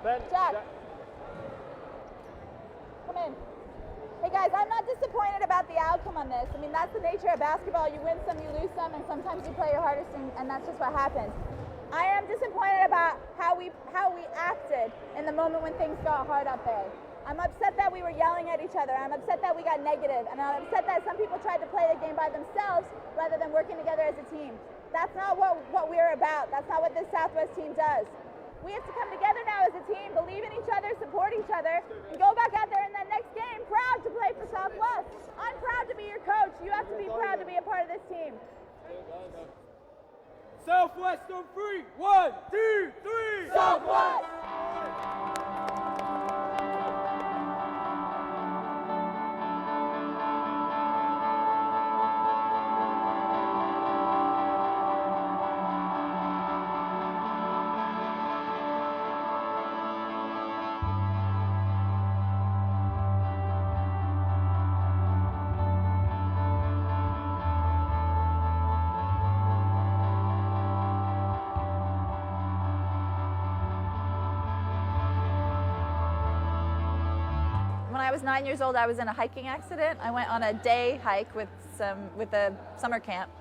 Jack. Come in. Hey guys, I'm not disappointed about the outcome on this. I mean, that's the nature of basketball. You win some, you lose some, and sometimes you play your hardest, and that's just what happens. I am disappointed about how we acted in the moment when things got hard up there. I'm upset that we were yelling at each other. I'm upset that we got negative, and I'm upset that some people tried to play the game by themselves rather than working together as a team. That's not what we're about. That's not what this Southwest team does. We have to come together now as a team, believe in each other, support each other, and go back out there in that next game proud to play for Southwest. I'm proud to be your coach. You have to be proud to be a part of this team. Southwest on 3. 1, 2, 3. Southwest! When I was 9 years old, I was in a hiking accident. I went on a day hike with a summer camp,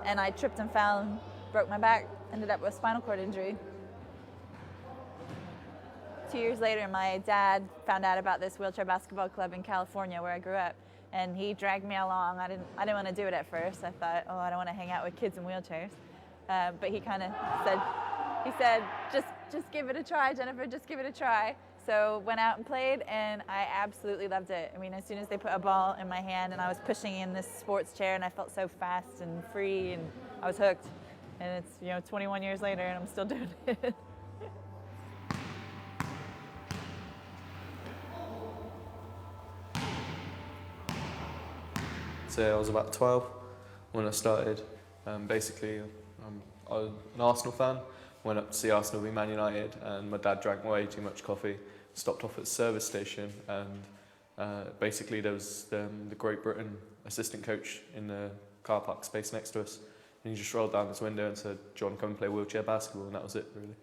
and I tripped and fell and broke my back, ended up with a spinal cord injury. 2 years later, my dad found out about this wheelchair basketball club in California where I grew up, and he dragged me along. I didn't want to do it at first. I thought, oh, I don't want to hang out with kids in wheelchairs. But he kind of said, just give it a try, Jennifer, just give it a try. So went out and played, and I absolutely loved it. I mean, as soon as they put a ball in my hand and I was pushing in this sports chair, and I felt so fast and free, and I was hooked. And it's 21 years later, and I'm still doing it. So I was about 12 when I started. Basically, I was an Arsenal fan. Went up to see Arsenal beat Man United, and my dad drank way too much coffee. Stopped off at the service station, and basically there was the Great Britain assistant coach in the car park space next to us, and he just rolled down his window and said, "Do you want to come and play wheelchair basketball?" And that was it, really.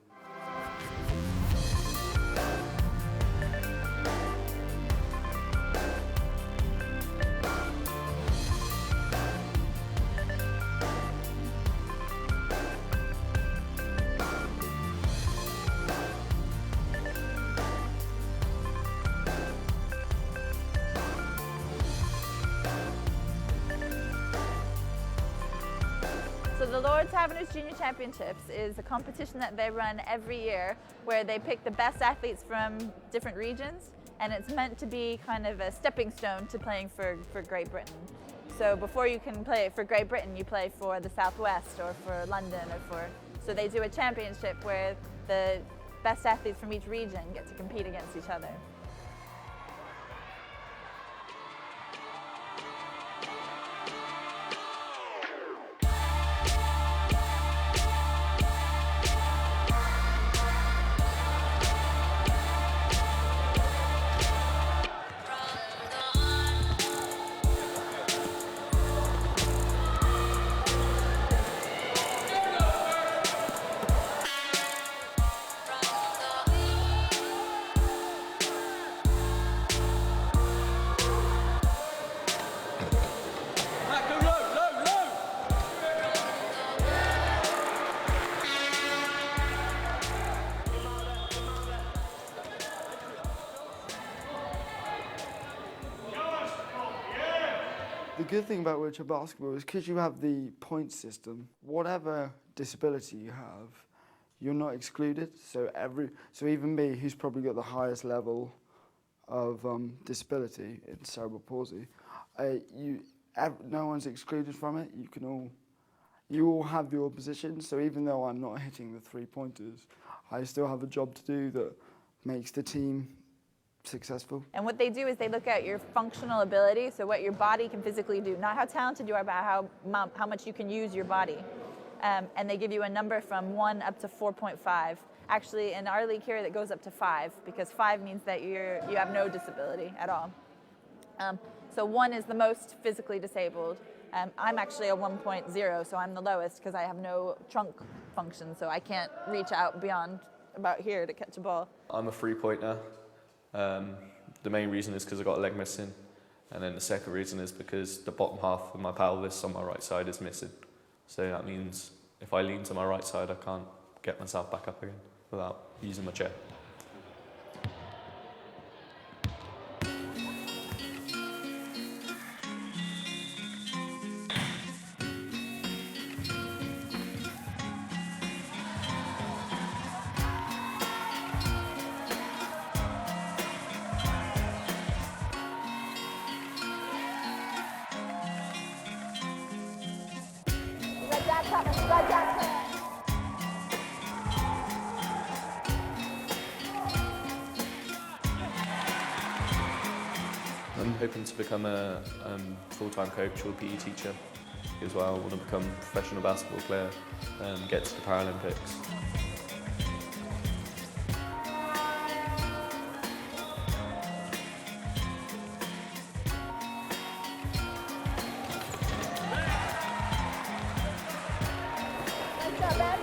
So the Lord Taverners Junior Championships is a competition that they run every year where they pick the best athletes from different regions, and it's meant to be kind of a stepping stone to playing for Great Britain. So before you can play for Great Britain, you play for the Southwest or for London so they do a championship where the best athletes from each region get to compete against each other. The good thing about wheelchair basketball is because you have the point system, whatever disability you have, you're not excluded. So even me, who's probably got the highest level of disability in cerebral palsy, no one's excluded from it. You all have your position. So even though I'm not hitting the 3-pointers, I still have a job to do that makes the team successful. And what they do is they look at your functional ability, so what your body can physically do, not how talented you are, but how much you can use your body. And they give you a number from 1 up to 4.5. Actually, in our league here, that goes up to 5, because 5 means that you have no disability at all. So 1 is the most physically disabled. I'm actually a 1.0, so I'm the lowest because I have no trunk function, so I can't reach out beyond about here to catch a ball? I'm a three-pointer. The main reason is because I got a leg missing, and then the second reason is because the bottom half of my pelvis on my right side is missing. So that means if I lean to my right side, I can't get myself back up again without using my chair. Jack coming. You got Jack coming. I'm hoping to become a full-time coach or PE teacher as well. I want to become a professional basketball player and get to the Paralympics. Nice job, Ben.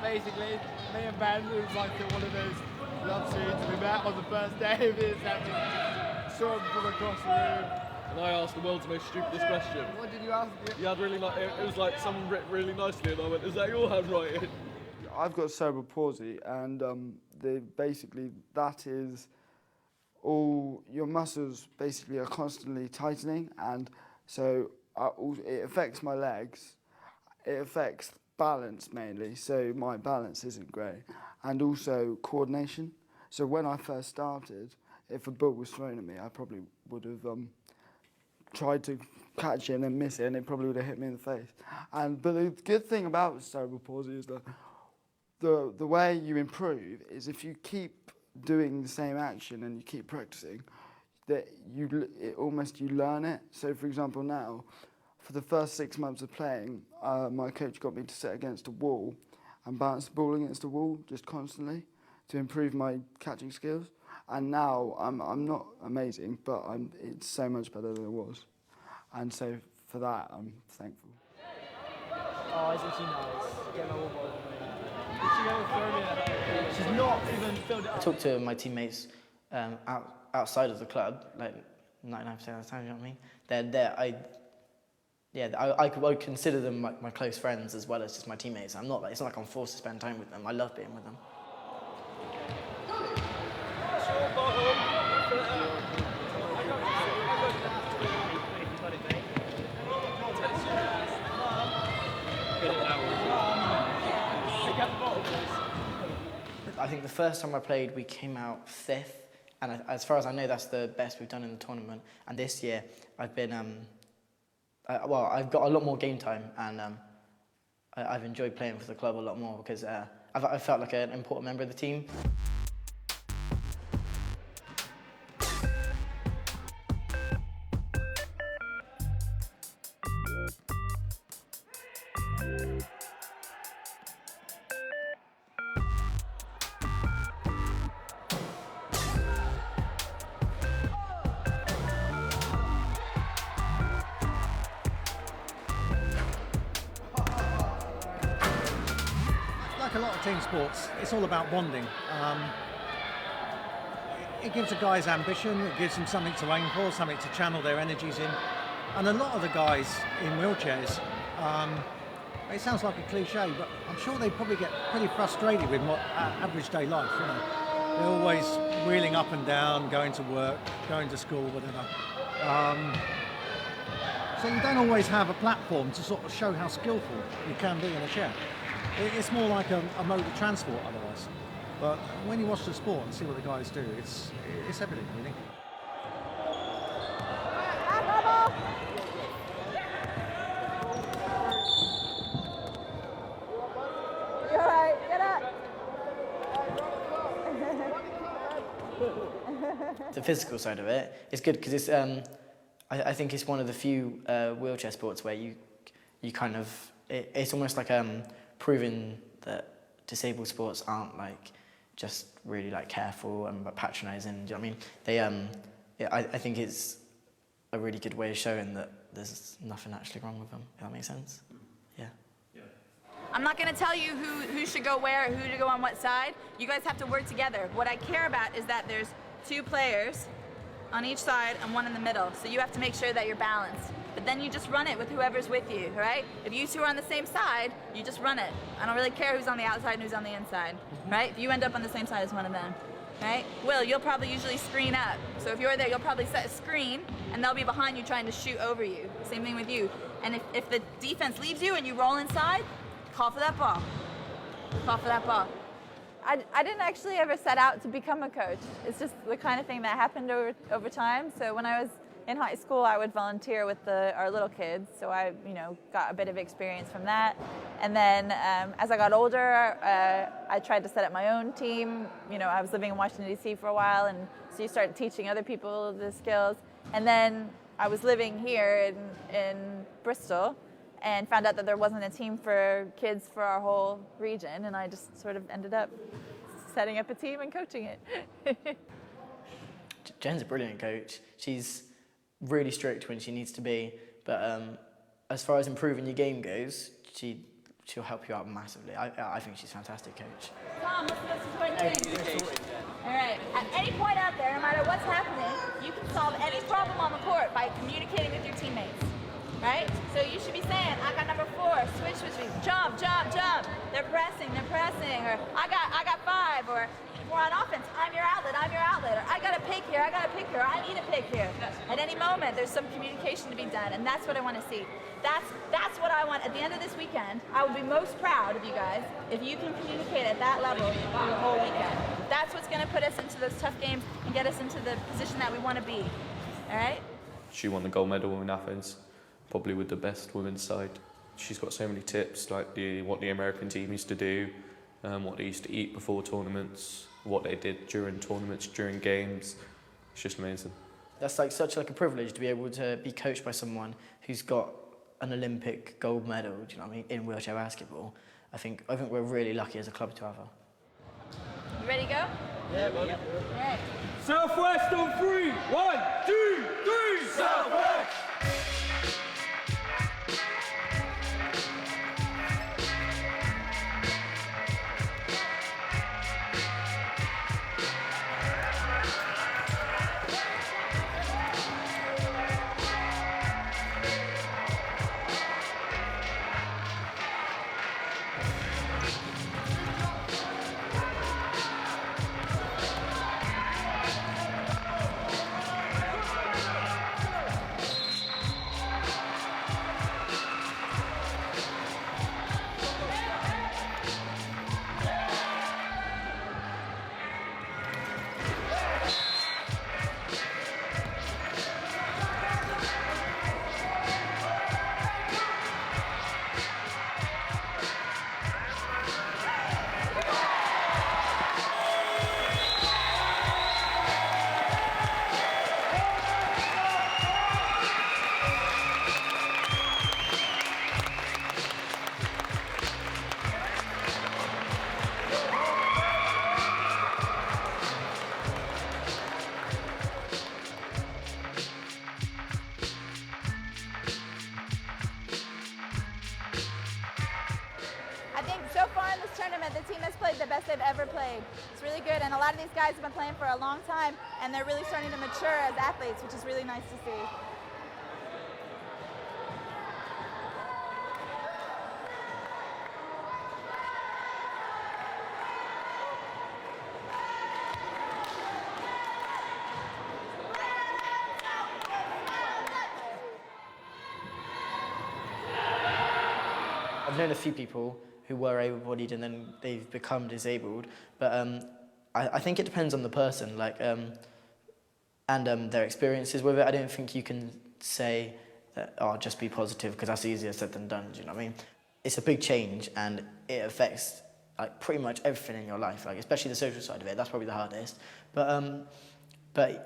Basically, me and Ben, it was like one of those love scenes. We met on the first day of his saw him from across the room. And I asked the world's most stupidest question. What did you ask me? You had really it was like someone written really nicely, and I went, "Is that your handwriting?" I've got cerebral palsy, and basically that is all your muscles basically are constantly tightening, and so it affects my legs. It affects balance mainly, so my balance isn't great, and also coordination. So when I first started, if a ball was thrown at me, I probably would have tried to catch it and then miss it, and it probably would have hit me in the face. But the good thing about cerebral palsy is that the way you improve is if you keep doing the same action and you keep practicing, that you learn it. So for example now, for the first 6 months of playing, my coach got me to sit against a wall and bounce the ball against the wall just constantly to improve my catching skills. And now I'm not amazing, but it's so much better than it was. And so for that, I'm thankful. Oh, isn't she nice? Get my wall ball. Did she go throw me at her? She's not even filled it up. I talk to my teammates outside of the club, like 99% of the time, you know what I mean? I would consider them like my close friends as well as just my teammates. It's not like I'm forced to spend time with them. I love being with them. I think the first time I played, we came out 5th, and as far as I know, that's the best we've done in the tournament. And this year, I've been, I've got a lot more game time, and I've enjoyed playing for the club a lot more because I've felt like an important member of the team. Like a lot of team sports, it's all about bonding. It gives the guys ambition, it gives them something to aim for, something to channel their energies in. And a lot of the guys in wheelchairs, it sounds like a cliche, but I'm sure they probably get pretty frustrated with average day life. You know, they're always wheeling up and down, going to work, going to school, whatever. So you don't always have a platform to sort of show how skillful you can be in a chair. It's more like a mode of transport otherwise. But when you watch the sport and see what the guys do, it's everything really. You're all right. Get up. The physical side of it is good because it's. I think it's one of the few wheelchair sports where you kind of it's almost like proving that disabled sports aren't like just really like careful and patronising. Do you know what I mean? I think it's a really good way of showing that there's nothing actually wrong with them. If that makes sense. Yeah. I'm not going to tell you who should go where, who to go on what side. You guys have to work together. What I care about is that there's 2 players on each side and 1 in the middle. So you have to make sure that you're balanced. But then you just run it with whoever's with you, right? If you 2 are on the same side, you just run it. I don't really care who's on the outside and who's on the inside, right? If you end up on the same side as one of them, right? Will, you'll probably usually screen up. So if you're there, you'll probably set a screen and they'll be behind you trying to shoot over you. Same thing with you. And if the defense leaves you and you roll inside, call for that ball. Call for that ball. I didn't actually ever set out to become a coach. It's just the kind of thing that happened over time. So when I was in high school, I would volunteer with our little kids. So I, got a bit of experience from that. And then as I got older, I tried to set up my own team. I was living in Washington, D.C. for a while, and so you start teaching other people the skills. And then I was living here in Bristol, and found out that there wasn't a team for kids for our whole region, and I just sort of ended up setting up a team and coaching it. Jen's a brilliant coach. She's really strict when she needs to be, but as far as improving your game goes, she'll help you out massively. I think she's a fantastic coach. Tom, what's the most important thing? All right. At any point out there, no matter what's happening, you can solve any problem on the court by communicating with your teammates. Right? So you should be saying, I got number 4, switch, jump, jump, jump. They're pressing, or I got 5, or if we're on offense, I'm your outlet, or I got a pick here, or I need a pick here. At any moment, there's some communication to be done, and that's what I want to see. That's what I want. At the end of this weekend, I would be most proud of you guys if you can communicate at that level for the whole weekend. That's what's going to put us into those tough games and get us into the position that we want to be. All right? She won the gold medal in Athens, probably with the best women's side. She's got so many tips, like what the American team used to do, what they used to eat before tournaments, what they did during tournaments, during games. It's just amazing. That's like such like a privilege to be able to be coached by someone who's got an Olympic gold medal, do you know what I mean, in wheelchair basketball. I think we're really lucky as a club to have her. You ready to go? Yeah, buddy. All right. Southwest on 3. 1, 2, 3. Southwest. The team has played the best they've ever played. It's really good, and a lot of these guys have been playing for a long time, and they're really starting to mature as athletes, which is really nice to see. I've known a few people who were able-bodied and then they've become disabled, but I think it depends on the person, and their experiences with it. I don't think you can say that, just be positive, because that's easier said than done, do you know what I mean? It's a big change, and it affects pretty much everything in your life, especially the social side of it. That's probably the hardest, but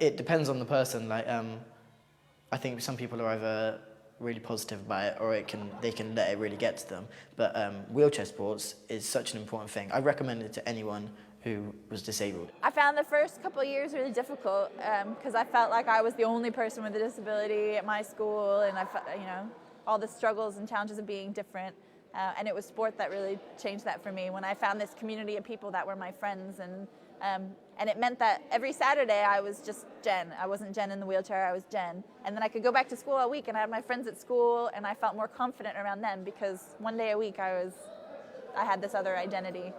it depends on the person. I think some people are either really positive about it, or they can let it really get to them. But wheelchair sports is such an important thing. I recommend it to anyone who was disabled. I found the first couple of years really difficult because I felt like I was the only person with a disability at my school, and I felt, all the struggles and challenges of being different. And it was sport that really changed that for me when I found this community of people that were my friends, and it meant that every Saturday I was just Jen. I wasn't Jen in the wheelchair, I was Jen. And then I could go back to school all week and I had my friends at school, and I felt more confident around them because one day a week I had this other identity.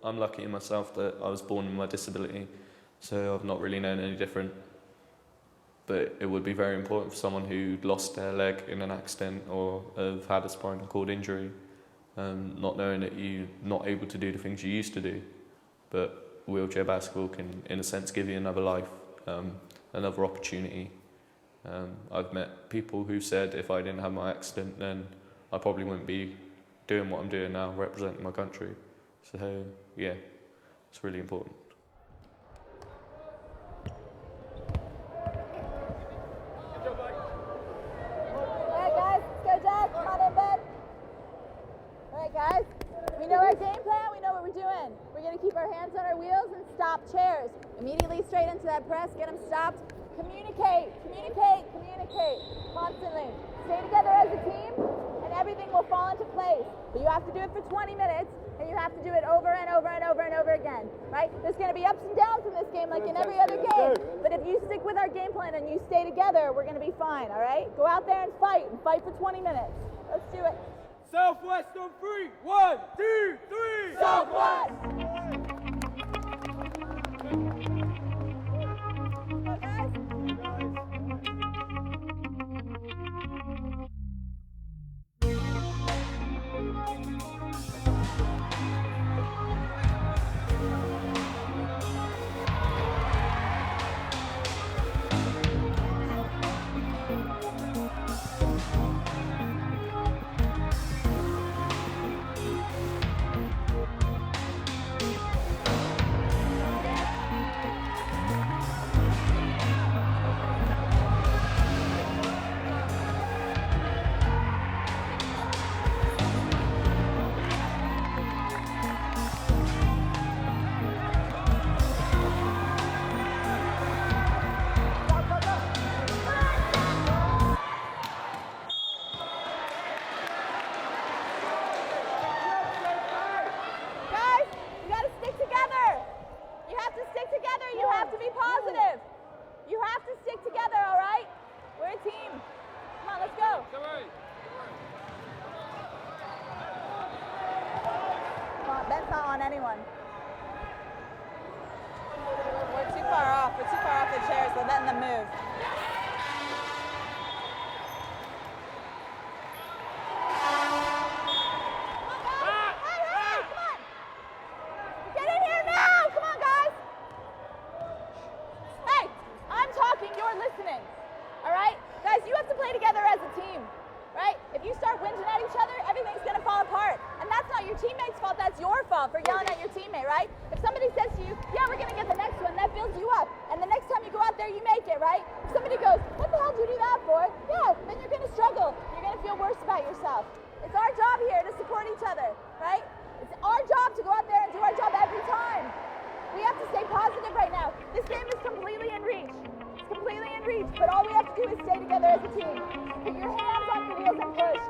I'm lucky in myself that I was born with my disability, so I've not really known any different. But it would be very important for someone who lost their leg in an accident or have had a spinal cord injury, not knowing that you're not able to do the things you used to do. But wheelchair basketball can, in a sense, give you another life, another opportunity. I've met people who said if I didn't have my accident, then I probably wouldn't be doing what I'm doing now, representing my country. So, yeah, it's really important. Guys, we know our game plan, we know what we're doing. We're going to keep our hands on our wheels and stop chairs. Immediately straight into that press, get them stopped. Communicate, communicate, communicate constantly. Stay together as a team and everything will fall into place. But you have to do it for 20 minutes and you have to do it over and over and over and over again, right? There's going to be ups and downs in this game like in every other game. But if you stick with our game plan and you stay together, we're going to be fine, all right? Go out there and fight for 20 minutes. Let's do it. Southwest on 3. 1, 2, 3. Southwest! Anyone. We're too far off. We're too far off the chairs. We're letting them move. Hey, come on! Get in here now! Come on, guys! Hey, I'm talking, you're listening. All right? Guys, you have to play together as a team. Right? If you start whinging at each other, everything's going to fall apart. And that's not your teammate's fault, that's your fault for yelling at your teammate, right? If somebody says to you, yeah, we're going to get the next one, that builds you up. And the next time you go out there, you make it, right? If somebody goes, what the hell do you do that for? Yeah, then you're going to struggle. You're going to feel worse about yourself. It's our job here to support each other, right? It's our job to go out there and do our job every time. We have to stay positive right now. This game is completely in reach. It's completely in reach, but all we have to do is stay together as a team. Put your hands on the wheels and push.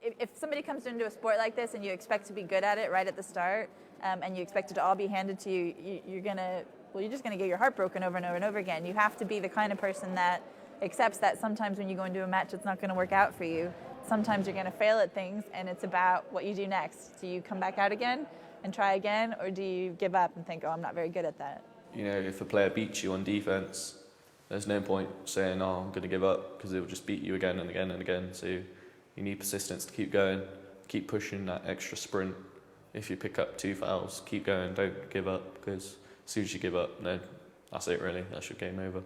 If somebody comes into a sport like this and you expect to be good at it right at the start, and you expect it to all be handed to you, you're just gonna get your heart broken over and over and over again. You have to be the kind of person that accepts that sometimes when you go into a match, it's not gonna work out for you. Sometimes you're gonna fail at things, and it's about what you do next. Do you come back out again and try again, or do you give up and think, oh, I'm not very good at that? You know, if a player beats you on defence, there's no point saying, oh, I'm going to give up, because it will just beat you again and again and again. So you need persistence to keep going, keep pushing that extra sprint. If you pick up 2 fouls, keep going, don't give up, because as soon as you give up, then that's it really, that's your game over.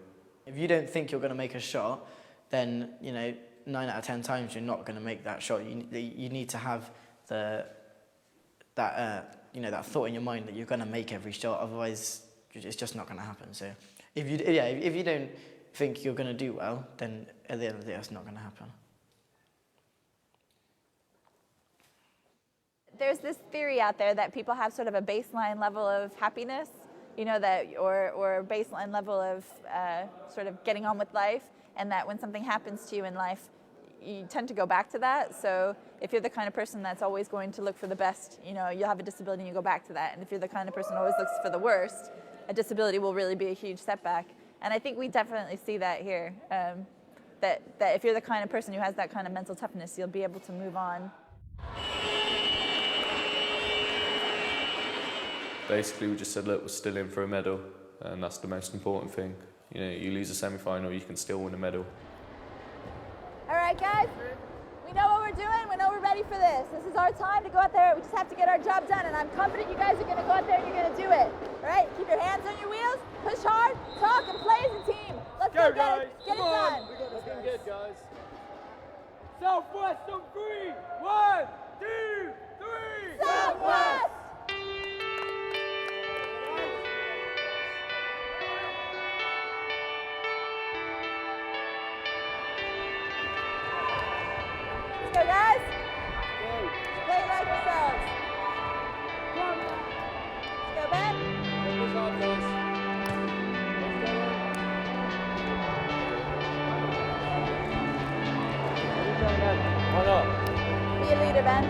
If you don't think you're going to make a shot, then, you know, 9 out of 10 times you're not going to make that shot. You need to have that thought in your mind that you're going to make every shot, otherwise it's just not going to happen. So if you don't think you're going to do well, then at the end of the day, it's not going to happen. There's this theory out there that people have sort of a baseline level of happiness, you know, that or a baseline level of sort of getting on with life, and that when something happens to you in life, you tend to go back to that. So if you're the kind of person that's always going to look for the best, you know, you'll have a disability and you go back to that. And if you're the kind of person who always looks for the worst, a disability will really be a huge setback. And I think we definitely see that here, that if you're the kind of person who has that kind of mental toughness, you'll be able to move on. Basically, we just said, look, we're still in for a medal, and that's the most important thing. You know, you lose a semi-final, you can still win a medal. All right, guys, we know what we're doing. We know we're ready for this. This is our time to go out there. We just have to get our job done, and I'm confident you guys are going to go out there and you're going to do it. All right, keep your hands on your wheels, push hard, talk, and play as a team. Let's go get it. Get it done. It's been good, guys. Southwest on 3. 1, 2, 3. Southwest! Let's go, guys. Play like yourselves. Let's go, Ben. Push hard, guys. Why not? Be a leader, Ben.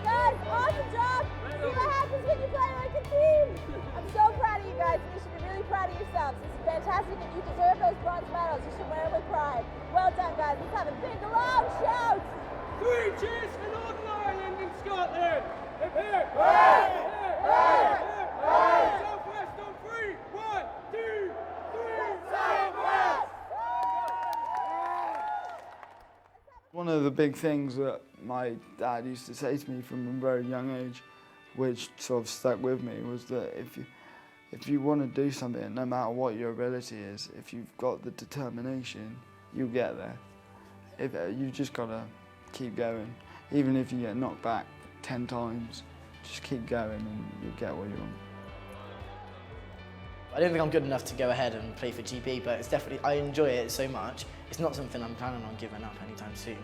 Guys, awesome job. See what happens when you play like a team. I'm so proud of you guys, and you should be really proud of yourselves. This is fantastic, and you deserve those bronze medals. You should wear them with pride. Well done, guys. Let's have a big, loud shout. 3 cheers for Northern Ireland and Scotland. Hip hip. Southwest on 3. 1, 2, 3. Southwest. One of the big things that my dad used to say to me from a very young age, which sort of stuck with me, was that if you want to do something, no matter what your ability is, if you've got the determination, you'll get there. You just got to keep going. Even if you get knocked back 10 times, just keep going and you'll get what you want. I don't think I'm good enough to go ahead and play for GP, but it's definitely, I enjoy it so much. It's not something I'm planning on giving up anytime soon.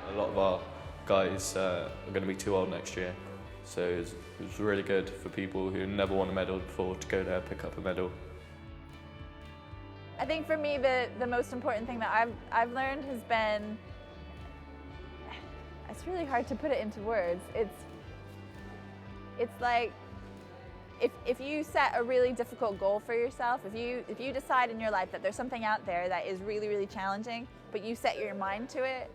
A lot of our guys are going to be too old next year. So it was really good for people who never won a medal before to go there, pick up a medal. I think for me, the most important thing that I've learned has been, it's really hard to put it into words. It's like, if you set a really difficult goal for yourself, if you decide in your life that there's something out there that is really, really challenging, but you set your mind to it,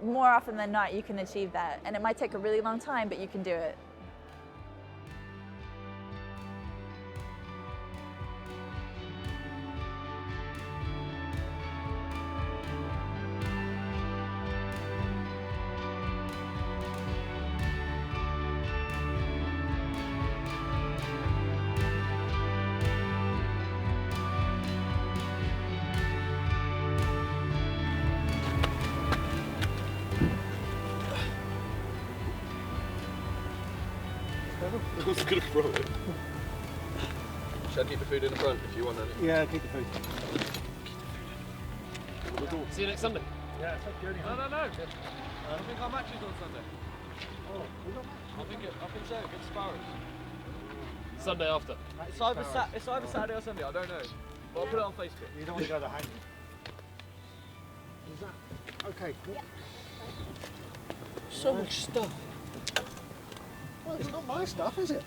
more often than not, you can achieve that. And it might take a really long time, but you can do it. I was going to throw it. Should I keep the food in the front if you want any? Yeah, keep the food. See you next Sunday. Yeah, it's like journey. No. I think our match is on Sunday. Oh, we got match. I think so, against Sparrows. Sunday after. It's either Saturday or Sunday, I don't know. But I'll put it on Facebook. You don't want to go to hanging. Is that okay? Cool. Yeah. So much stuff. Well, it's not my stuff, is it?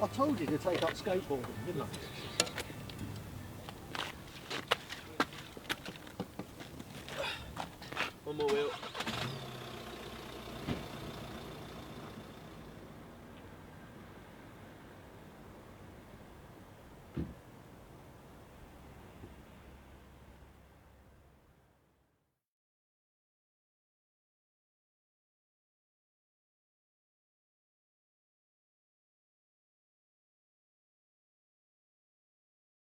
I told you to take up skateboarding, didn't I? One more wheel.